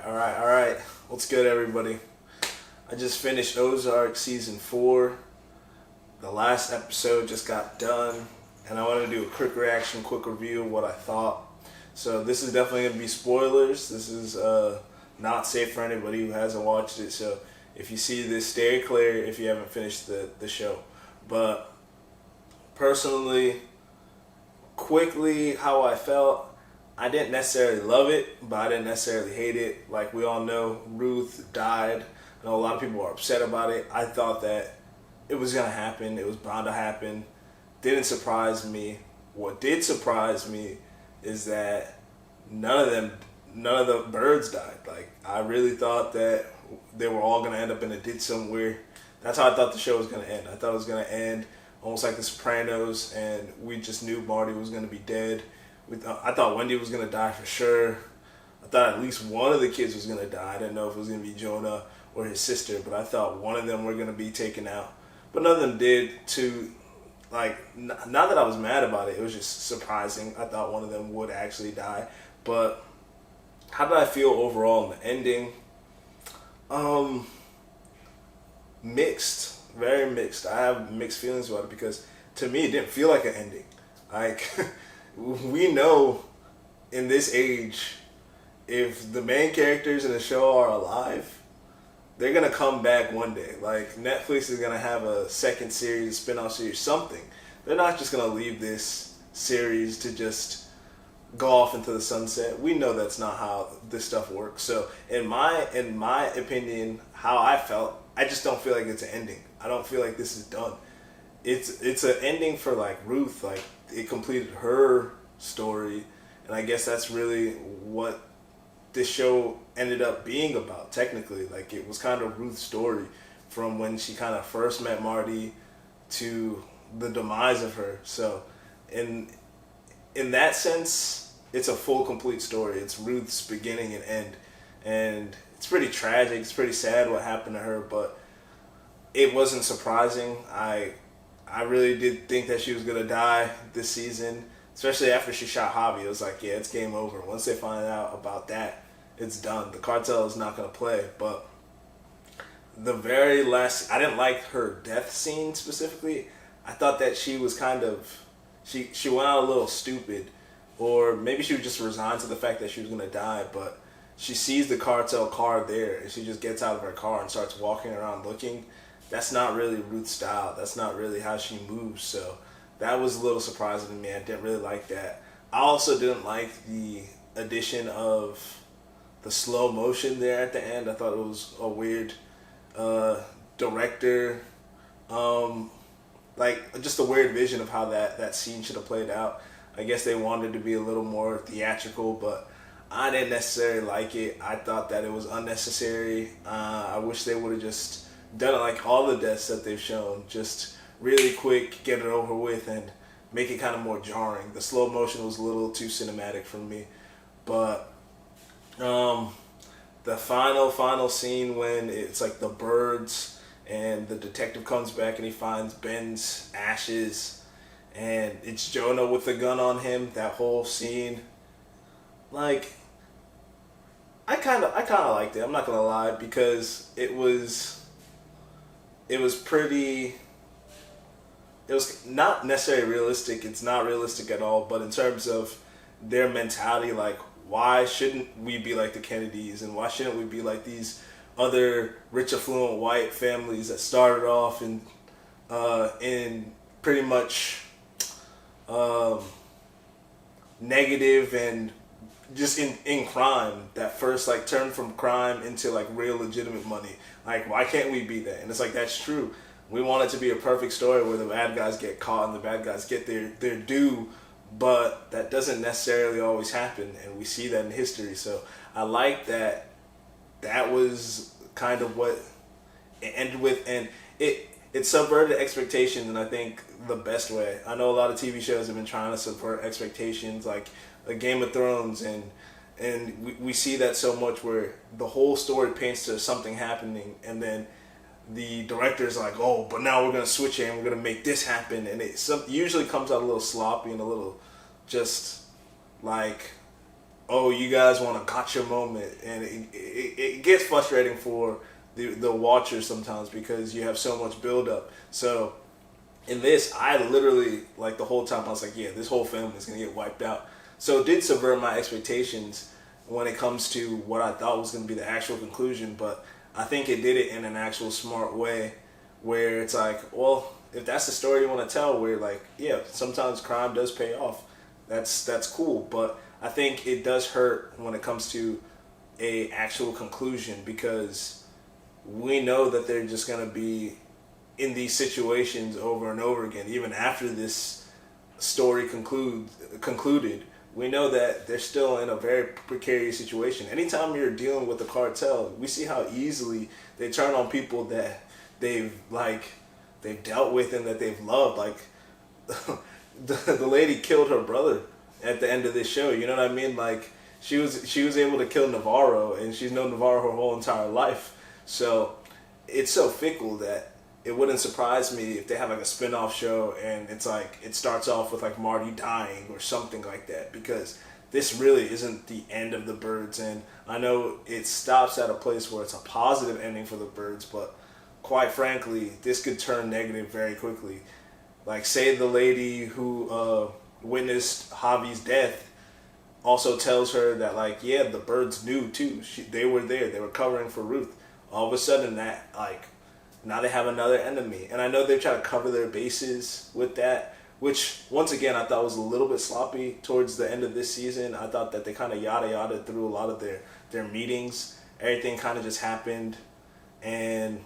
All right. What's good, everybody? I just finished Ozark season 4. The last episode just got done, and I want to do a quick reaction, quick review of what I thought. So this is definitely going to be spoilers. This is not safe for anybody who hasn't watched it. So if you see this, stay clear if you haven't finished the show. But personally, quickly, how I felt. I didn't necessarily love it, but I didn't necessarily hate it. Like we all know, Ruth died. I know a lot of people are upset about it. I thought that it was going to happen. It was bound to happen. Didn't surprise me. What did surprise me is that none of the birds died. Like, I really thought that they were all going to end up in a ditch somewhere. That's how I thought the show was going to end. I thought it was going to end almost like The Sopranos, and we just knew Marty was going to be dead. I thought Wendy was going to die for sure. I thought at least one of the kids was going to die. I didn't know if it was going to be Jonah or his sister, but I thought one of them were going to be taken out. But none of them did. Not that I was mad about it. It was just surprising. I thought one of them would actually die. But how did I feel overall in the ending? Mixed. Very mixed. I have mixed feelings about it because to me it didn't feel like an ending. Like... We know in this age, if the main characters in the show are alive, they're going to come back one day. Like, Netflix is going to have a second series, a spin-off series, something. They're not just going to leave this series to just go off into the sunset. We know that's not how this stuff works. So, in my opinion, how I felt, I just don't feel like it's an ending. I don't feel like this is done. It's an ending for, like, Ruth. Like, it completed her story, and I guess that's really what this show ended up being about, technically. Like, it was kind of Ruth's story from when she kind of first met Marty to the demise of her. So in that sense, it's a full, complete story. It's Ruth's beginning and end, and it's pretty tragic. It's pretty sad what happened to her, but it wasn't surprising. I really did think that she was going to die this season, especially after she shot Javi. It was like, yeah, it's game over. Once they find out about that, it's done. The cartel is not going to play. But the very last, I didn't like her death scene specifically. I thought that she was kind of, she went out a little stupid, or maybe she was just resigned to the fact that she was going to die, but she sees the cartel car there, and she just gets out of her car and starts walking around looking. That's not really Ruth's style. That's not really how she moves. So that was a little surprising to me. I didn't really like that. I also didn't like the addition of the slow motion there at the end. I thought it was a weird director, like just a weird vision of how that scene should have played out. I guess they wanted to be a little more theatrical, but I didn't necessarily like it. I thought that it was unnecessary. I wish they would have just done it like all the deaths that they've shown, just really quick, get it over with, and make it kind of more jarring. The slow motion was a little too cinematic for me. But the final scene when it's like the birds and the detective comes back and he finds Ben's ashes and it's Jonah with the gun on him, that whole scene, like, I kind of liked it. I'm not gonna lie, because it was not necessarily realistic. It's not realistic at all, but in terms of their mentality, like, why shouldn't we be like the Kennedys, and why shouldn't we be like these other rich, affluent white families that started off in pretty much negative and just in crime, that first like turned from crime into like real legitimate money. Like, why can't we be that? And it's like, that's true. We want it to be a perfect story where the bad guys get caught and the bad guys get their due, but that doesn't necessarily always happen, and we see that in history. So I like that was kind of what it ended with, and it subverted expectations, and I think the best way. I know a lot of TV shows have been trying to subvert expectations, like Game of Thrones, and we see that so much where the whole story paints to something happening, and then the director's like, oh, but now we're going to switch it and we're going to make this happen, and it usually comes out a little sloppy and a little just like oh, you guys want a gotcha moment, and it gets frustrating for the watchers sometimes because you have so much build up. So in this, I literally, like, the whole time I was like, yeah, this whole family is gonna get wiped out. So it did subvert my expectations when it comes to what I thought was gonna be the actual conclusion, but I think it did it in an actual smart way, where it's like, well, if that's the story you want to tell, where, like, yeah, sometimes crime does pay off. That's cool, but I think it does hurt when it comes to a actual conclusion, because we know that they're just gonna be in these situations over and over again, even after this story concluded. We know that they're still in a very precarious situation. Anytime you're dealing with the cartel, we see how easily they turn on people that they've dealt with and that they've loved. Like, the lady killed her brother at the end of this show. You know what I mean? Like, she was able to kill Navarro, and she's known Navarro her whole entire life. So it's so fickle that it wouldn't surprise me if they have like a spin-off show and it's like it starts off with like Marty dying or something like that, because this really isn't the end of the Birds. And I know it stops at a place where it's a positive ending for the Birds, but quite frankly, this could turn negative very quickly. Like, say the lady who witnessed Javi's death also tells her that, like, yeah, the Birds knew too. They were there. They were covering for Ruth. All of a sudden, that, like, now they have another enemy. And I know they try to cover their bases with that, which, once again, I thought was a little bit sloppy towards the end of this season. I thought that they kind of yada through a lot of their meetings. Everything kind of just happened, and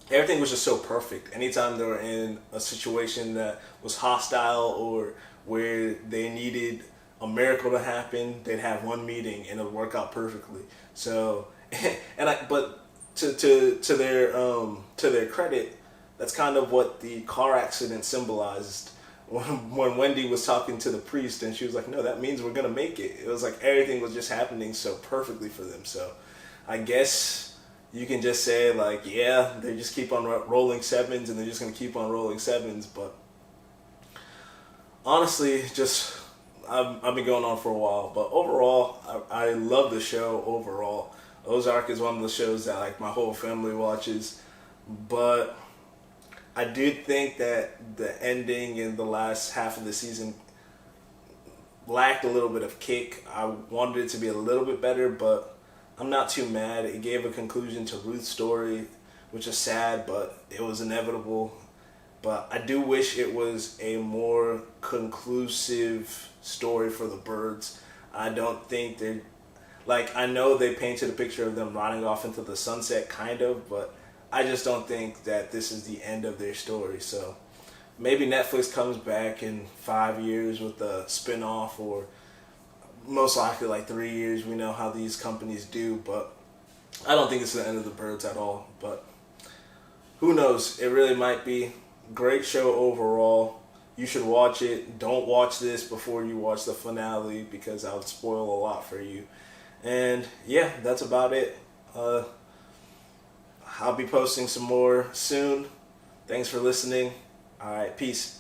everything was just so perfect. Anytime they were in a situation that was hostile or where they needed a miracle to happen, they'd have one meeting and it would work out perfectly. So, but to their credit, that's kind of what the car accident symbolized. When Wendy was talking to the priest and she was like, no, that means we're gonna make it. It was like everything was just happening so perfectly for them. So I guess you can just say, like, yeah, they just keep on rolling sevens and they're just gonna keep on rolling sevens. But honestly, I've been going on for a while, but overall, I love the show overall. Ozark is one of the shows that, like, my whole family watches, but I did think that the ending in the last half of the season lacked a little bit of kick. I wanted it to be a little bit better, but I'm not too mad. It gave a conclusion to Ruth's story, which is sad, but it was inevitable. But I do wish it was a more conclusive story for the Birds. I don't think they're, like, I know they painted a picture of them riding off into the sunset, kind of, but I just don't think that this is the end of their story. So maybe Netflix comes back in 5 years with a spin-off, or most likely like 3 years. We know how these companies do, but I don't think it's the end of the Birds at all. But who knows? It really might be. Great show overall. You should watch it. Don't watch this before you watch the finale, because I would spoil a lot for you. And yeah, that's about it. I'll be posting some more soon. Thanks for listening. All right, peace.